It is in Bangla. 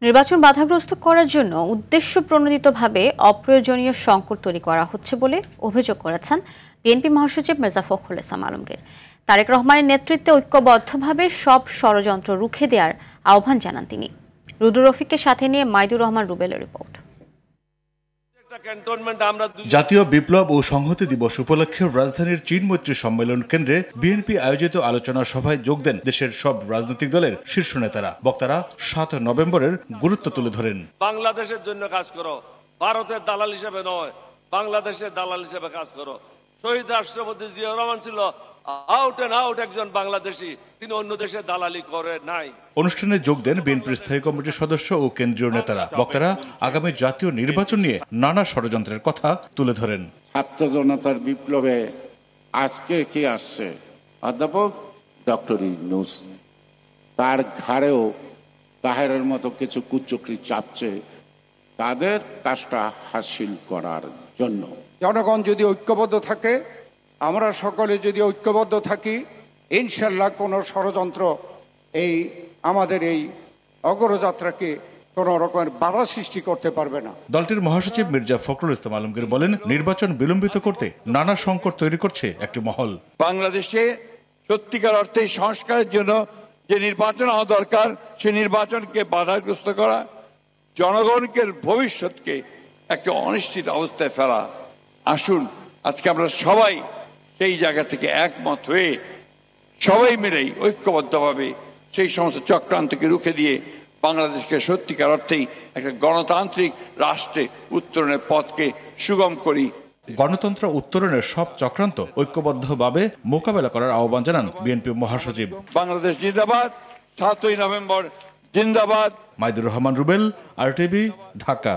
নির্বাচন বাধাগ্রস্ত করার জন্য উদ্দেশ্যপ্রণোদিতভাবে অপ্রয়োজনীয় সংকট তৈরি করা হচ্ছে বলে অভিযোগ করেছেন বিএনপি মহাসচিব মির্জা ফখরুল ইসলাম আলমগীর। তারেক রহমানের নেতৃত্বে ঐক্যবদ্ধভাবে সব ষড়যন্ত্র রুখে দেওয়ার আহ্বান জানান তিনি। রুদ্র রফিককে সাথে নিয়ে মাইদুর রহমান রুবেলের রিপোর্ট। জাতীয় বিপ্লব ও সংহতি দিবস উপলক্ষে রাজধানীর চীন মৈত্রী সম্মেলন কেন্দ্রে বিএনপি আয়োজিত আলোচনা সভায় যোগ দেন দেশের সব রাজনৈতিক দলের শীর্ষ নেতারা। বক্তারা ৭ নভেম্বরের গুরুত্ব তুলে ধরেন। বাংলাদেশের জন্য কাজ করো, ভারতের দালাল হিসেবে নয়, বাংলাদেশের দালাল হিসেবে কাজ করো। শহীদ রাষ্ট্রপতি জিয়াউর রহমান ছিল আউট এন্ড আউট একজন বাংলাদেশি, তিনি অন্য দেশে দালালি করে নাই। অনুষ্ঠানে যোগ দেন বিএনপির স্থায়ী কমিটির সদস্য ও কেন্দ্রীয় নেতারা। বক্তারা আগামী জাতীয় নির্বাচন নিয়ে নানা ষড়যন্ত্রের কথা তুলে ধরেন। ছাত্র জনতার বিপ্লবে আজকে কি আসছে? অধ্যাপক ডক্টর ইউনূস, তার ঘাড়েও তাহেরের মতো কিছু কুচক্রী চাপছে তাদের কাজটা হাসিল করার জন্য। জনগণ যদি ঐক্যবদ্ধ থাকে, আমরা সকলে যদি ঐক্যবদ্ধ থাকি, ইনশাল্লাহ কোন ষড়যন্ত্র আমাদের এই অগ্রযাত্রাকে কোন রকমের বাধা সৃষ্টি করতে পারবে না। দলটির মহাসচিব মির্জা ফখরুল ইসলাম আলমগীর বলেন, নির্বাচন বিলম্বিত করতে নানা সংকট তৈরি করছে একটি মহল। বাংলাদেশে সত্যিকার অর্থে সংস্কারের জন্য যে নির্বাচন হওয়া দরকার, সেই নির্বাচনকে বাধাগ্রস্ত করা, জনগণকে ভবিষ্যৎকে একটা অনিশ্চিত অবস্থায় ফেলা। আসুন আজকে আমরা সবাই সেই জায়গা থেকে একমত হয়ে সবাই মিলেই ঐক্যবদ্ধভাবে সেই সমস্ত চক্রান্তকে রুখে দিয়ে বাংলাদেশকে সত্যিকার অর্থেই একটা গণতান্ত্রিক রাষ্ট্রে উত্তরণের পথকে সুগম করি। গণতন্ত্র উত্তরণের সব চক্রান্ত ঐক্যবদ্ধভাবে মোকাবেলা করার আহ্বান জানান বিএনপি মহাসচিব। বাংলাদেশ জিন্দাবাদ, ৭ই নভেম্বর জিন্দাবাদ। মাইদুর রহমান রুবেল, RTV, ঢাকা।